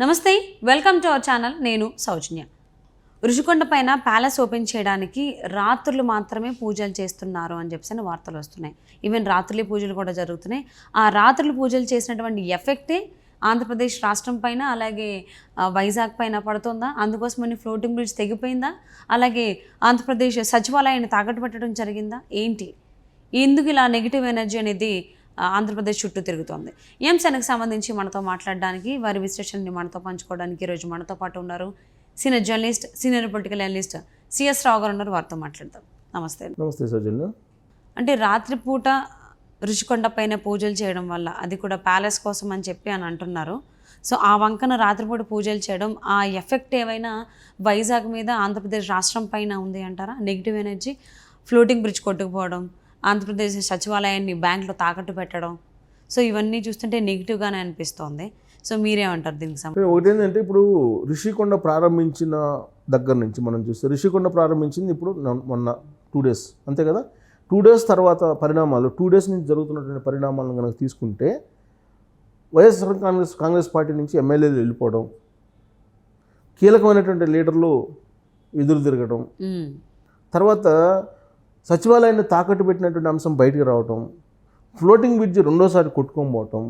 నమస్తే, welcome to our channel. నేను సౌజన్య. ఋషికొండ పైన ప్యాలెస్ ఓపెన్ చేయడానికి రాత్రులు మాత్రమే పూజలు చేస్తున్నారు అని చెప్పేసి వార్తలు వస్తున్నాయి. ఈవెన్ రాత్రులు పూజలు కూడా జరుగుతున్నాయి. ఆ రాత్రులు పూజలు చేసినటువంటి ఎఫెక్టే ఆంధ్రప్రదేశ్ రాష్ట్రం పైన అలాగే వైజాగ్ పైన పడుతుందా? అందుకోసమని ఫ్లోటింగ్ బ్రిడ్జ్ తెగిపోయిందా? అలాగే ఆంధ్రప్రదేశ్ సచివాలయాన్ని తాకట్టు పెట్టడం జరిగిందా? ఏంటి ఎందుకు ఇలా నెగిటివ్ ఎనర్జీ అనేది ఆంధ్రప్రదేశ్ చుట్టూ తిరుగుతోంది? ఈ అంశానికి సంబంధించి మనతో మాట్లాడడానికి, వారి విశ్లేషణని మనతో పంచుకోవడానికి ఈరోజు మనతో పాటు ఉన్నారు senior journalist, senior political analyst CS Rao garu ఉన్నారు. వారితో మాట్లాడతాం. నమస్తే. నమస్తే సౌజన్య. అంటే రాత్రిపూట ఋషికొండ పైన పూజలు చేయడం వల్ల, అది కూడా ప్యాలెస్ కోసం అని చెప్పి అంటున్నారు. సో ఆ వంకన రాత్రిపూట పూజలు చేయడం, ఆ ఎఫెక్ట్ ఏమైనా వైజాగ్ మీద, ఆంధ్రప్రదేశ్ రాష్ట్రం పైన ఉంది అంటారా? నెగిటివ్ ఎనర్జీ, ఫ్లోటింగ్ బ్రిడ్జ్ కొట్టుకుపోవడం, ఆంధ్రప్రదేశ్ సచివాలయాన్ని బ్యాంకులో తాకట్టు పెట్టడం, సో ఇవన్నీ చూస్తుంటే నెగిటివ్గానే అనిపిస్తోంది. సో మీరేమంటారు దీనికి సంబంధించి? ఒకటి ఏంటంటే, ఇప్పుడు ఋషికొండ ప్రారంభించిన దగ్గర నుంచి మనం చూస్తే, ఋషికొండ ప్రారంభించింది ఇప్పుడు మొన్న 2 days అంతే కదా. 2 days తర్వాత పరిణామాలు, 2 days నుంచి జరుగుతున్నటువంటి పరిణామాలను కనుక తీసుకుంటే, వైఎస్ఆర్ కాంగ్రెస్ పార్టీ నుంచి ఎమ్మెల్యేలు వెళ్ళిపోవడం, కీలకమైనటువంటి లీడర్లు ఎదురు తిరగడం, తర్వాత సచివాలయాన్ని తాకట్టు పెట్టినటువంటి అంశం బయటికి రావటం, ఫ్లోటింగ్ బ్రిడ్జ్ రెండోసారి కొట్టుకోకపోవటం,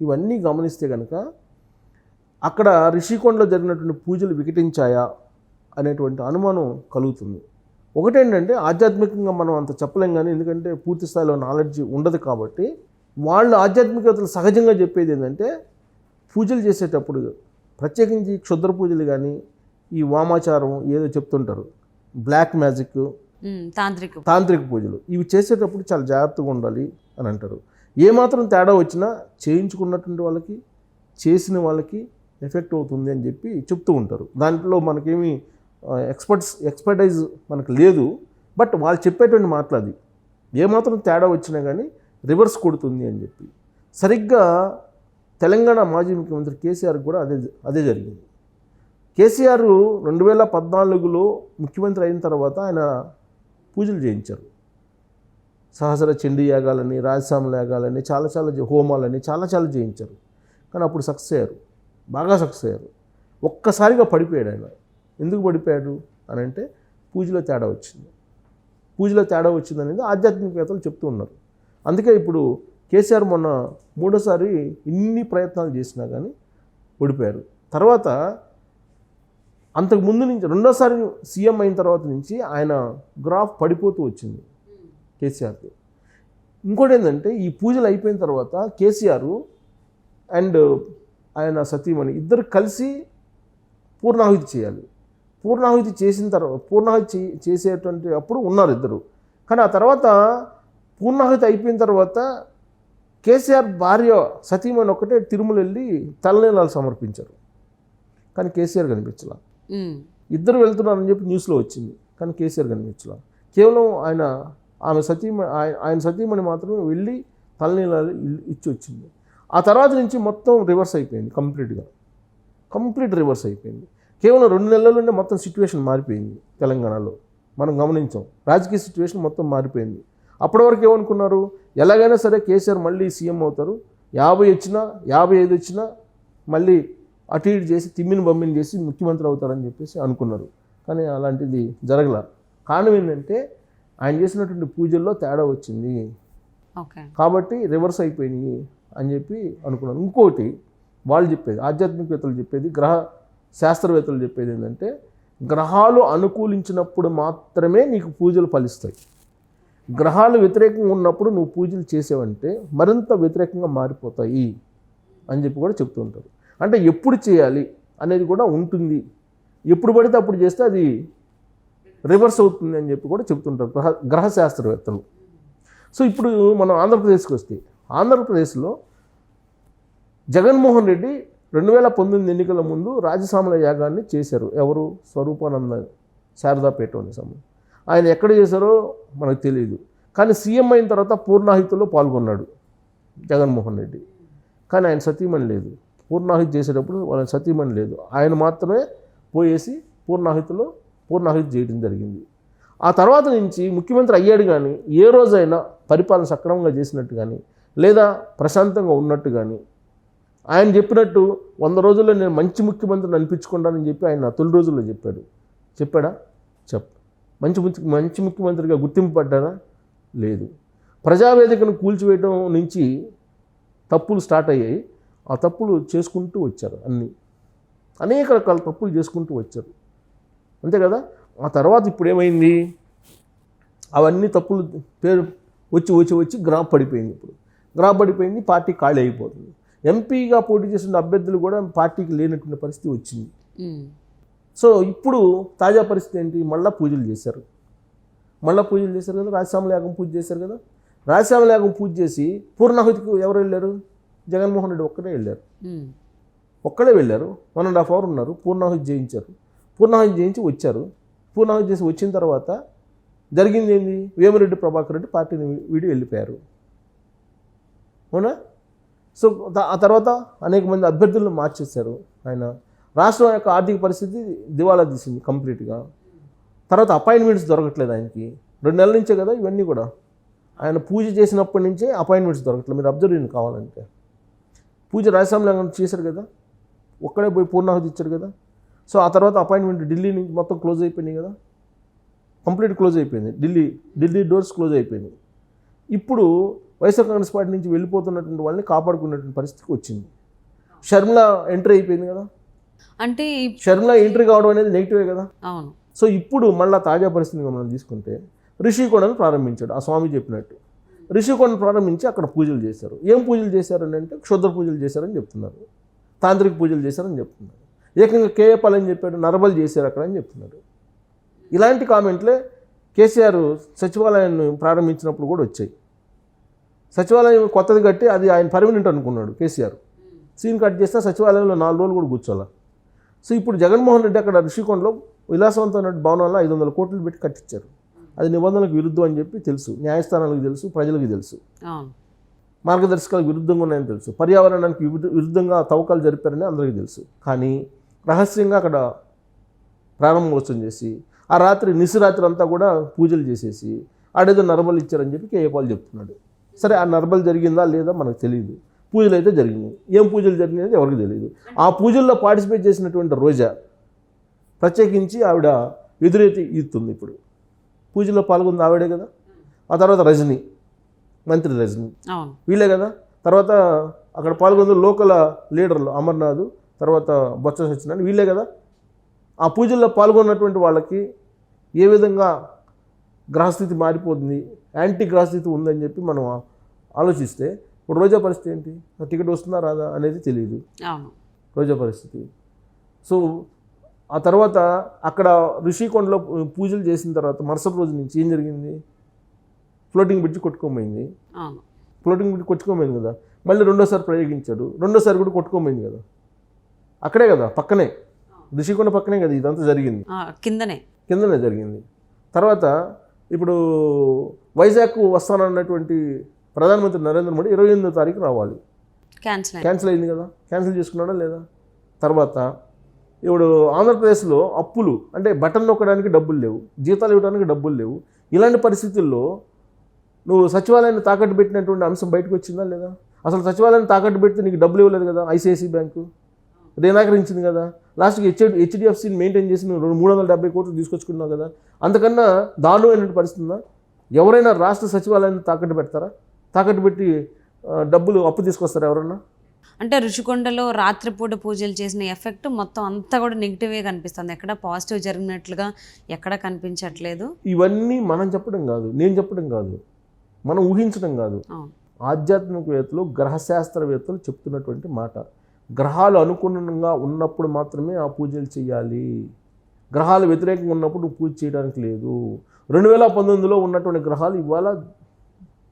ఇవన్నీ గమనిస్తే కనుక అక్కడ ఋషికొండలో జరిగినటువంటి పూజలు వికటించాయా అనేటువంటి అనుమానం కలుగుతుంది. ఒకటేంటంటే, ఆధ్యాత్మికంగా మనం అంత చెప్పలేం కానీ, ఎందుకంటే పూర్తి స్థాయిలో నాలెడ్జ్ ఉండదు కాబట్టి, వాళ్ళు ఆధ్యాత్మికతలు సహజంగా చెప్పేది ఏంటంటే, పూజలు చేసేటప్పుడు ప్రత్యేకించి క్షుద్ర పూజలు కానీ, ఈ వామాచారం ఏదో చెప్తుంటారు, బ్లాక్ మ్యాజిక్, తాంత్రిక పూజలు, ఇవి చేసేటప్పుడు చాలా జాగ్రత్తగా ఉండాలి అని అంటారు. ఏమాత్రం తేడా వచ్చినా చేయించుకున్నటువంటి వాళ్ళకి, చేసిన వాళ్ళకి ఎఫెక్ట్ అవుతుంది అని చెప్పి చెప్తూ ఉంటారు. దాంట్లో మనకేమీ ఎక్స్పర్టైజ్ మనకు లేదు. బట్ వాళ్ళు చెప్పేటువంటి మాటలు అది, ఏమాత్రం తేడా వచ్చినా కానీ రివర్స్ కొడుతుంది అని చెప్పి. సరిగ్గా తెలంగాణ మాజీ ముఖ్యమంత్రి కేసీఆర్ కూడా అదే జరిగింది. కేసీఆర్ 2014లో ముఖ్యమంత్రి అయిన తర్వాత ఆయన పూజలు చేయించారు. సహస్ర చండీ యాగాలని, రాజసాముల యాగాలని, చాలా హోమాలని చాలా చేయించారు. కానీ అప్పుడు సక్సెస్ అయ్యారు, బాగా సక్సెస్ అయ్యారు. ఒక్కసారిగా పడిపోయాడు ఆయన. ఎందుకు పడిపోయాడు అని అంటే, పూజలో తేడా వచ్చింది. పూజలో తేడా వచ్చింది అనేది ఆధ్యాత్మికవేత్తలు చెప్తూ ఉన్నారు. అందుకే ఇప్పుడు కేసీఆర్ మొన్న 3వసారి ఇన్ని ప్రయత్నాలు చేసినా కానీ ఓడిపోయారు. తర్వాత అంతకు ముందు నుంచి 2వసారి సీఎం అయిన తర్వాత నుంచి ఆయన గ్రాఫ్ పడిపోతూ వచ్చింది కేసీఆర్కి. ఇంకోటి ఏంటంటే, ఈ పూజలు అయిపోయిన తర్వాత కేసీఆర్ అండ్ ఆయన సతీమణి ఇద్దరు కలిసి పూర్ణాహుతి చేయాలి. పూర్ణాహుతి చేసిన తర్వాత, పూర్ణాహుతి చేసేటువంటి అప్పుడు ఉన్నారు ఇద్దరు. కానీ ఆ తర్వాత పూర్ణాహుతి అయిపోయిన తర్వాత కేసీఆర్ భార్య సతీమణి ఒక్కటే తిరుమల వెళ్ళి తలనీలాలు సమర్పించారు. కానీ కేసీఆర్ కనిపించలా. ఇద్దరు వెళ్తున్నారని చెప్పి న్యూస్లో వచ్చింది, కానీ కేసీఆర్ కనిపించలా. కేవలం ఆయన సతీమణి మాత్రమే వెళ్ళి తలనీలాలు ఇచ్చి వచ్చింది. ఆ తర్వాత నుంచి మొత్తం రివర్స్ అయిపోయింది, కంప్లీట్ రివర్స్ అయిపోయింది. కేవలం 2 నెలల్లోనే మొత్తం సిచ్యువేషన్ మారిపోయింది తెలంగాణలో. మనం గమనించాం, రాజకీయ సిచ్యువేషన్ మొత్తం మారిపోయింది. అప్పటి వరకు ఏమనుకున్నారు, ఎలాగైనా సరే కేసీఆర్ మళ్ళీ సీఎం అవుతారు, 50 వచ్చినా 55 వచ్చినా మళ్ళీ అటు ఇటు చేసి తిమ్మిని బమ్మిని చేసి ముఖ్యమంత్రి అవుతారని చెప్పేసి అనుకున్నారు. కానీ అలాంటిది జరగల. కారణం ఏంటంటే, ఆయన చేసినటువంటి పూజల్లో తేడా వచ్చింది కాబట్టి రివర్స్ అయిపోయినాయి అని చెప్పి అనుకున్నారు. ఇంకోటి వాళ్ళు చెప్పేది, ఆధ్యాత్మికవేత్తలు చెప్పేది, గ్రహ శాస్త్రవేత్తలు చెప్పేది ఏంటంటే, గ్రహాలు అనుకూలించినప్పుడు మాత్రమే నీకు పూజలు ఫలిస్తాయి. గ్రహాలు వ్యతిరేకంగా ఉన్నప్పుడు నువ్వు పూజలు చేసేవంటే మరింత వ్యతిరేకంగా మారిపోతాయి అని చెప్పి కూడా చెప్తూ ఉంటారు. అంటే ఎప్పుడు చేయాలి అనేది కూడా ఉంటుంది, ఎప్పుడు పడితే అప్పుడు చేస్తే అది రివర్స్ అవుతుంది అని చెప్పి కూడా చెప్తుంటారు గ్రహ శాస్త్రవేత్తలు. సో ఇప్పుడు మనం ఆంధ్రప్రదేశ్కి వస్తే, ఆంధ్రప్రదేశ్లో జగన్మోహన్ రెడ్డి 2019 ఎన్నికల ముందు రాజసాముల యాగాన్ని చేశారు. ఎవరు? స్వరూపానంద శారదాపేట అనే సమయం. ఆయన ఎక్కడ చేశారో మనకు తెలియదు. కానీ సీఎం అయిన తర్వాత పూర్ణాహితిలో పాల్గొన్నాడు జగన్మోహన్ రెడ్డి. కానీ ఆయన సతీమణి లేదు. పూర్ణాహుతి చేసేటప్పుడు వాళ్ళ సతీమణి లేదు. ఆయన మాత్రమే పోయేసి పూర్ణాహుతి చేయడం జరిగింది. ఆ తర్వాత నుంచి ముఖ్యమంత్రి అయ్యాడు, కానీ ఏ రోజైనా పరిపాలన సక్రమంగా చేసినట్టు కానీ, లేదా ప్రశాంతంగా ఉన్నట్టు కానీ ఆయన చెప్పినట్టు 100 రోజుల్లో నేను మంచి ముఖ్యమంత్రిని అనిపించుకుంటానని చెప్పి ఆయన తొలి రోజుల్లో చెప్పాడా? మంచి ముఖ్యమంత్రిగా గుర్తింపు పడ్డారా? లేదు. ప్రజావేదికను కూల్చివేయడం నుంచి తప్పులు స్టార్ట్ అయ్యాయి. ఆ తప్పులు చేసుకుంటూ వచ్చారు, అనేక రకాల తప్పులు చేసుకుంటూ వచ్చారు, అంతే కదా. ఆ తర్వాత ఇప్పుడు ఏమైంది? అవన్నీ తప్పులు పేరు వచ్చి గ్రాఫ్ పడిపోయింది. ఇప్పుడు గ్రాఫ్ పడిపోయింది, పార్టీ ఖాళీ అయిపోతుంది. ఎంపీగా పోటీ చేసిన అభ్యర్థులు కూడా పార్టీకి లేనటువంటి పరిస్థితి వచ్చింది. సో ఇప్పుడు తాజా పరిస్థితి ఏంటి? మళ్ళీ పూజలు చేశారు కదా, రాజశ్యామల యాగం పూజ చేశారు కదా. రాజశ్యామల యాగం పూజ చేసి పూర్ణాహుతికి ఎవరు వెళ్ళారు? జగన్మోహన్ రెడ్డి ఒక్కడే వెళ్ళారు. 1.5 hour ఉన్నారు, పూర్ణాహుతి చేయించారు. పూర్ణాహుతి చేయించి వచ్చారు. పూర్ణాహుతి చేసి వచ్చిన తర్వాత జరిగింది ఏంది? వేమిరెడ్డి ప్రభాకర్ రెడ్డి పార్టీని వీడి వెళ్ళిపోయారు, అవునా? సో ఆ తర్వాత అనేక మంది అభ్యర్థులను మార్చేశారు ఆయన. రాష్ట్రం యొక్క ఆర్థిక పరిస్థితి దివాళా తీసింది కంప్లీట్గా. తర్వాత అపాయింట్మెంట్స్ దొరకట్లేదు ఆయనకి. 2 నెలల నుంచే కదా ఇవన్నీ కూడా. ఆయన పూజ చేసినప్పటి నుంచే అపాయింట్మెంట్స్ దొరకట్లేదు. మీరు అబ్జర్వ్ చేయండి కావాలంటే. పూజ రాజశ్యామల చేశారు కదా, ఒక్కడే పోయి పూర్ణాహుతి ఇచ్చారు కదా. సో ఆ తర్వాత అపాయింట్మెంట్ ఢిల్లీ నుంచి మొత్తం క్లోజ్ అయిపోయినాయి కదా, కంప్లీట్ క్లోజ్ అయిపోయింది. ఢిల్లీ డోర్స్ క్లోజ్ అయిపోయింది. ఇప్పుడు వైఎస్ఆర్ కాంగ్రెస్ పార్టీ నుంచి వెళ్ళిపోతున్నటువంటి వాళ్ళని కాపాడుకున్నటువంటి పరిస్థితికి వచ్చింది. షర్మిల ఎంట్రీ అయిపోయింది కదా. అంటే షర్మిల ఎంట్రీ కావడం అనేది నెగిటివే కదా. అవును. సో ఇప్పుడు మళ్ళీ తాజా పరిస్థితిని మనం తీసుకుంటే రిషికొండను ప్రారంభించాడు. ఆ స్వామి చెప్పినట్టు రిషికొండను ప్రారంభించి అక్కడ పూజలు చేశారు. ఏం పూజలు చేశారని అంటే క్షుద్ర పూజలు చేశారని చెప్తున్నారు, తాంత్రిక పూజలు చేశారని చెప్తున్నారు. ఏకంగా కేఏపాల్ అని చెప్పాడు, నరబలి చేశారు అక్కడ అని చెప్తున్నారు. ఇలాంటి కామెంట్లే కేసీఆర్ సచివాలయాన్ని ప్రారంభించినప్పుడు కూడా వచ్చాయి. సచివాలయం కొత్తది కట్టి అది ఆయన పర్మనెంట్ అనుకున్నాడు కేసీఆర్. సీన్ కట్ చేస్తే సచివాలయంలో 4 రోజులు కూడా కూర్చోాల. సో ఇప్పుడు జగన్మోహన్ రెడ్డి అక్కడ రిషికొండలో విలాసవంతమైన భవనాల్లో 500 కోట్లు పెట్టి కట్టించారు. అది నిబంధనలకు విరుద్ధం అని చెప్పి తెలుసు, న్యాయస్థానాలకు తెలుసు, ప్రజలకు తెలుసు, మార్గదర్శకాలకు విరుద్ధంగా ఉన్నాయని తెలుసు, పర్యావరణానికి విరుద్ధంగా తవ్వకాలు జరిపారని అందరికీ తెలుసు. కానీ రహస్యంగా అక్కడ ప్రారంభోత్సవం చేసి ఆ రాత్రి నిశరాత్రి అంతా కూడా పూజలు చేసేసి ఆడేదో నరబలు ఇచ్చారని చెప్పి కేఏపాల్ చెప్తున్నాడు. సరే, ఆ నరబలు జరిగిందా లేదా మనకు తెలియదు. పూజలు అయితే జరిగినాయి. ఏం పూజలు జరిగినాయి ఎవరికి తెలియదు. ఆ పూజల్లో పార్టిసిపేట్ చేసినటువంటి రోజా ప్రత్యేకించి ఆవిడ ఎదురైతే ఈతుంది. ఇప్పుడు పూజల్లో పాల్గొంది ఆవిడే కదా. ఆ తర్వాత రజనీ, మంత్రి రజనీ, వీళ్ళే కదా. తర్వాత అక్కడ పాల్గొంది లోకల్ లీడర్లు అమర్నాథ్, తర్వాత బొత్స సత్యనారాయణ, వీళ్ళే కదా. ఆ పూజల్లో పాల్గొన్నటువంటి వాళ్ళకి ఏ విధంగా గ్రహస్థితి మారిపోతుంది, యాంటీ గ్రహస్థితి ఉందని చెప్పి మనం ఆలోచిస్తే ఇప్పుడు రోజా పరిస్థితి ఏంటి? టికెట్ వస్తుందా రాదా అనేది తెలియదు రోజా పరిస్థితి. సో ఆ తర్వాత అక్కడ రిషికొండలో పూజలు చేసిన తర్వాత మరుసటి రోజు నుంచి ఏం జరిగింది? ఫ్లోటింగ్ బ్రిడ్జ్ కొట్టుకోమైంది. ఫ్లోటింగ్ బ్రిడ్జ్ కొట్టుకోమైంది కదా. మళ్ళీ రెండోసారి ప్రయోగించాడు, రెండోసారి కూడా కొట్టుకోమైంది కదా. అక్కడే కదా, పక్కనే, రిషికొండ పక్కనే కదా ఇదంతా జరిగింది, కిందనే జరిగింది. తర్వాత ఇప్పుడు వైజాగ్ వస్తానన్నటువంటి ప్రధానమంత్రి నరేంద్ర మోడీ 28వ తారీఖు రావాలి, క్యాన్సిల్ అయింది కదా. క్యాన్సిల్ చేసుకున్నాడా లేదా? తర్వాత ఇప్పుడు ఆంధ్రప్రదేశ్లో అప్పులు అంటే బటన్ నొక్కడానికి డబ్బులు లేవు, జీతాలు ఇవ్వడానికి డబ్బులు లేవు. ఇలాంటి పరిస్థితుల్లో నువ్వు సచివాలయాన్ని తాకట్టు పెట్టినటువంటి అంశం బయటకు వచ్చిందా లేదా? అసలు సచివాలయాన్ని తాకట్టు పెడితే నీకు డబ్బులు ఇవ్వలేదు కదా. ఐసిఐసిఐ బ్యాంకు రినాకరించింది కదా. లాస్ట్కి హెచ్డిఎఫ్సిని మెయింటైన్ చేసి నువ్వు 370 కోట్లు తీసుకొచ్చుకున్నావు కదా. అంతకన్నా దారుణమైన పరిస్థితి ఉందా? ఎవరైనా రాష్ట్ర సచివాలయాన్ని తాకట్టు పెడతారా? తాకట్టు పెట్టి డబ్బులు అప్పు తీసుకొస్తారా ఎవరన్నా? అంటే రుషికొండలో రాత్రిపూట పూజలు చేసిన ఎఫెక్ట్ మొత్తం అంతా కూడా నెగిటివే కనిపిస్తుంది, ఎక్కడ పాజిటివ్ జరిగినట్లుగా ఎక్కడ కనిపించట్లేదు. ఇవన్నీ మనం చెప్పడం కాదు, నేను చెప్పడం కాదు, మనం ఊహించడం కాదు. ఆధ్యాత్మికవేత్తలు, గ్రహశాస్త్రవేత్తలు చెప్తున్నటువంటి మాట. గ్రహాలు అనుకూలంగా ఉన్నప్పుడు మాత్రమే ఆ పూజలు చేయాలి. గ్రహాలు వ్యతిరేకంగా ఉన్నప్పుడు పూజ చేయడానికి లేదు. 2019లో ఉన్నటువంటి గ్రహాలు ఇవాళ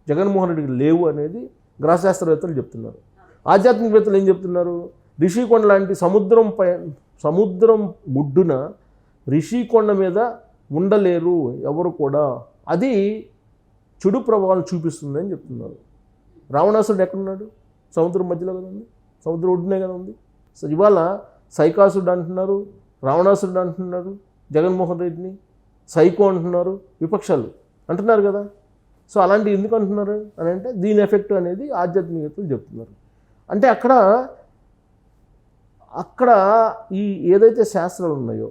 జగన్మోహన్ రెడ్డికి లేవు అనేది గ్రహశాస్త్రవేత్తలు చెప్తున్నారు. ఆధ్యాత్మికవేత్తలు ఏం చెప్తున్నారు? రిషికొండ లాంటి సముద్రం గుడ్డున రిషికొండ మీద ఉండలేరు ఎవరు కూడా, అది చెడు ప్రభావాలు చూపిస్తుంది అని చెప్తున్నారు. రావణాసురుడు ఎక్కడున్నాడు? సముద్రం మధ్యలో కదా ఉంది, సముద్రం ఒడ్డునే కదా ఉంది. సో ఇవాళ సైకాసురుడు అంటున్నారు, రావణాసురుడు అంటున్నారు, జగన్మోహన్ రెడ్డిని సైకో అంటున్నారు, విపక్షాలు అంటున్నారు కదా. సో అలాంటివి ఎందుకు అంటున్నారు అని అంటే దీని ఎఫెక్ట్ అనేది ఆధ్యాత్మికతలు చెప్తున్నారు. అంటే అక్కడ అక్కడ ఈ ఏదైతే శాస్త్రాలు ఉన్నాయో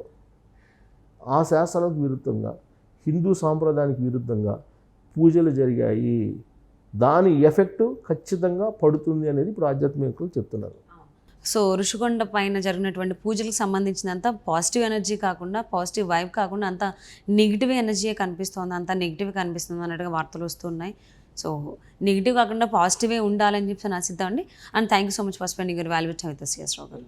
ఆ శాస్త్రాలకు విరుద్ధంగా హిందూ సాంప్రదాయానికి విరుద్ధంగా పూజలు జరిగాయి, దాని ఎఫెక్ట్ ఖచ్చితంగా పడుతుంది అనేది ఇప్పుడు ఆధ్యాత్మికలు చెప్తున్నారు. సో ఋషికొండ పైన జరిగినటువంటి పూజలకు సంబంధించినంత పాజిటివ్ ఎనర్జీ కాకుండా, పాజిటివ్ వైబ్ కాకుండా అంత నెగిటివ్ ఎనర్జీయే కనిపిస్తుంది, అంత నెగిటివ్ కనిపిస్తుంది అన్నట్టుగా వార్తలు వస్తున్నాయి. సో నెగిటివ్ కాకుండా పాజిటివే ఉండాలని చెప్పి ఆశిద్దామండి. And thank you so much for spending your valuable time with us, Rao గారు.